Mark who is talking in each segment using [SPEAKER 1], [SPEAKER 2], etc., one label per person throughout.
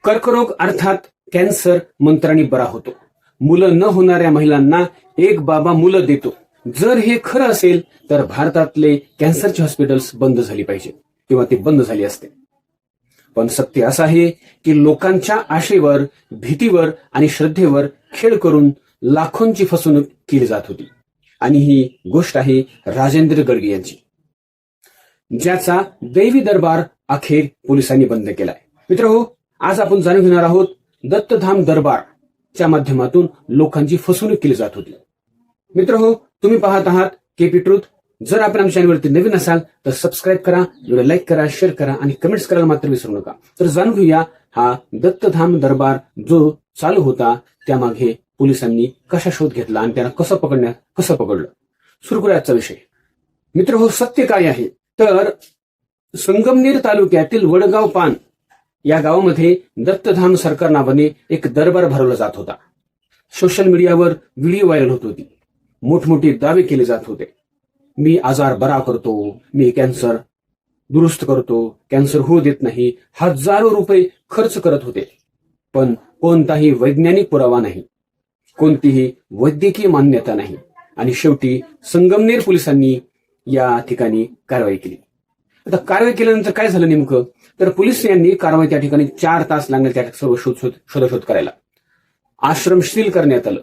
[SPEAKER 1] कर्करोग अर्थात कॅन्सर मंत्राने बरा होतो. मुलं न होणाऱ्या महिलांना एक बाबा मुलं देतो. जर हे खरं असेल तर भारतातले कॅन्सरचे हॉस्पिटल्स बंद झाली पाहिजे किंवा ते बंद झाले असते. पण सत्य असं आहे की लोकांच्या आशेवर, भीतीवर आणि श्रद्धेवर खेळ करून लाखोंची फसवणूक केली जात होती. आणि ही गोष्ट आहे राजेंद्र गडगे यांची, ज्याचा दैवी दरबार अखेर पोलिसांनी बंद केलाय. मित्रहो, आज आपण जाणून घेणार आहोत दत्तधाम दरबारच्या माध्यमातून लोकांची फसवणूक केली जात होती. मित्रहो, तुम्ही पाहत आहात केपी ट्रुथ. जर आपण आमच्या चॅनलवरती नवीन असाल तर सबस्क्राईब करा, व्हिडिओ लाईक करा, शेअर करा आणि कमेंट्स करायला मात्र विसरू नका. तर जाणून घेऊया हा दत्तधाम दरबार जो चालू होता त्यामागे पोलिसांनी कशा शोध घेतला आणि त्यांना कसं पकडलं. सुरू करूया आजचा विषय. मित्रहो, सत्य काय आहे तर संगमनेर तालुक्यातील वडगाव पान या गावामध्ये दत्तधाम सरकार नावाने एक दरबार भरवला जात होता. सोशल मीडियावर व्हिडिओ व्हायरल होत होती. मोठमोठे दावे केले जात होते. मी आजार बरा करतो, मी कॅन्सर दुरुस्त करतो, कॅन्सर होऊ देत नाही. हजारो रुपये खर्च करत होते. पण कोणताही वैज्ञानिक पुरावा नाही, कोणतीही वैद्यकीय मान्यता नाही. आणि शेवटी संगमनेर पोलिसांनी या ठिकाणी कारवाई केली. आता कारवाई केल्यानंतर काय झालं नेमकं तर पोलीस यांनी कारवाई त्या ठिकाणी 4 तास लागले त्या सर्व शोध करायला. आश्रम सील करण्यात आलं,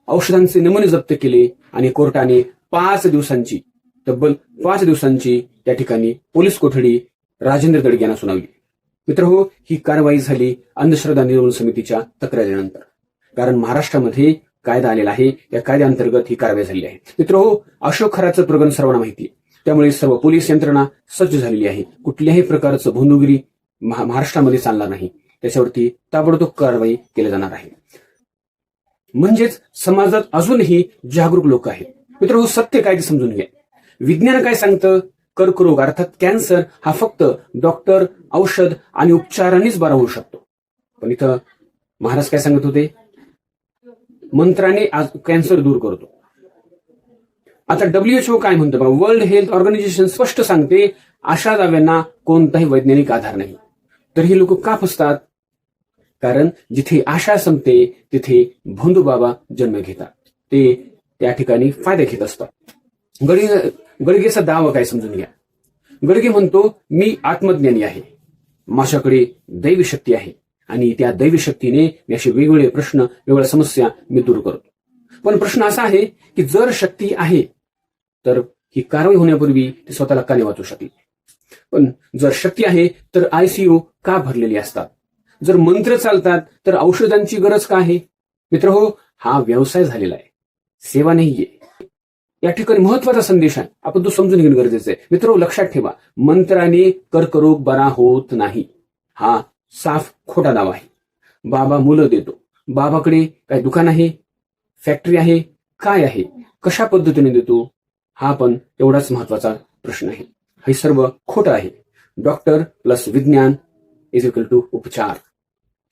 [SPEAKER 1] औषधांचे नमुने जप्त केले आणि कोर्टाने 5 दिवसांची तब्बल 5 दिवसांची त्या ठिकाणी पोलीस कोठडी राजेंद्र गडगे यांना सुनावली. मित्रहो, ही कारवाई झाली अंधश्रद्धा निर्मूलन समितीच्या तक्रारीनंतर. कारण महाराष्ट्रामध्ये कायदा आलेला आहे, या कायद्याअंतर्गत ही कारवाई झाली आहे. मित्रहो, अशोक खराचं प्रकरण सर्वांना माहिती आहे. त्यामुळे सर्व पोलीस यंत्रणा सज्ज झालेली आहे. कुठल्याही प्रकारचं भोंदूगिरी महाराष्ट्रामध्ये चालणार नाही. त्याच्यावरती ताबडतोब कारवाई केली जाणार आहे. म्हणजेच समाजात अजूनही जागरूक लोक आहेत. मित्रहो, सत्य काय ते समजून घ्या. विज्ञान काय सांगतं, कर्करोग अर्थात कॅन्सर हा फक्त डॉक्टर, औषध आणि उपचारांनीच बरा होऊ शकतो. पण इथं महाराज काय सांगत होते, मंत्राने आज कॅन्सर दूर करतो. आता WHO काय म्हणतं बघा, वर्ल्ड हेल्थ ऑर्गनायझेशन स्पष्ट सांगते अशा दाव्यांना कोणताही वैज्ञानिक आधार नाही. तर ही लोक का फसतात? कारण जिथे आशा संपते तिथे भोंदू बाबा जन्म घेतात. ते त्या ठिकाणी फायदा घेत असतात. गडगेचा दावा काय समजून घ्या. गडगे म्हणतो, मी आत्मज्ञानी आहे, माझ्याकडे दैवी शक्ती आहे आणि त्या दैवी शक्तीने मी असे वेगवेगळे प्रश्न, वेगवेगळ्या समस्या मी दूर करतो. पण प्रश्न असा आहे की जर शक्ती आहे तर ही कारवाई होण्यापूर्वी ती स्वतःला का नाही वाचू शकली? पण जर शक्ती आहे तर ICU का भरलेली असतात? जर मंत्र चालतात तर औषधांची गरज का आहे? मित्रहो, हा व्यवसाय झालेला आहे, सेवा नाहीये. या ठिकाणी महत्वाचा संदेश आहे, आपण तो समजून घेणं गरजेचं आहे. मित्रहो, लक्षात ठेवा, मंत्राने कर्करोग बरा होत नाही हा साफ खोटा दावा आहे. बाबा मुलं देतो. बाबाकडे काय दुकान आहे, फॅक्टरी आहे, काय आहे, कशा पद्धतीने देतो, हा पण एवढाच महत्वाचा प्रश्न आहे. हे सर्व खोटं आहे. डॉक्टर प्लस विज्ञान इज इक्वल टू उपचार,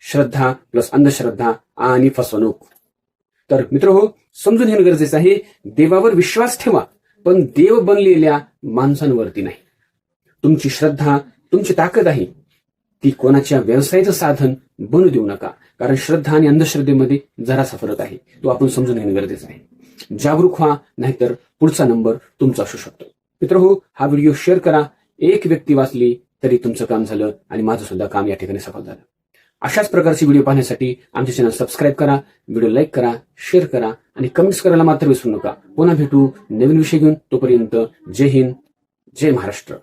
[SPEAKER 1] श्रद्धा प्लस अंधश्रद्धा आणि फसवणूक. तर मित्रहो, समजून घेणं गरजेचं आहे. देवावर विश्वास ठेवा, पण देव बनलेल्या माणसांवरती नाही. तुमची श्रद्धा तुमची ताकद आहे, ती कोणाच्या व्यवसायाचं साधन बनू देऊ नका. कारण श्रद्धा आणि अंधश्रद्धेमध्ये जरासा फरक आहे, तो आपण समजून घेणं गरजेचं आहे. जागरूक व्हा, नाहीतर पुढचा नंबर तुमचा असू शकतो. मित्रहो, हा व्हिडिओ शेअर करा. एक व्यक्ती वाचली तरी तुमचं काम झालं आणि माझं सुद्धा काम या ठिकाणी सफल झालं. अशाच प्रकारचे व्हिडिओ पाहण्यासाठी आमचे चॅनल सबस्क्राईब करा, व्हिडिओ लाईक करा, शेअर करा आणि कमेंट्स करायला मात्र विसरू नका. पुन्हा भेटू नवीन विषय घेऊन. तोपर्यंत जय हिंद, जय महाराष्ट्र.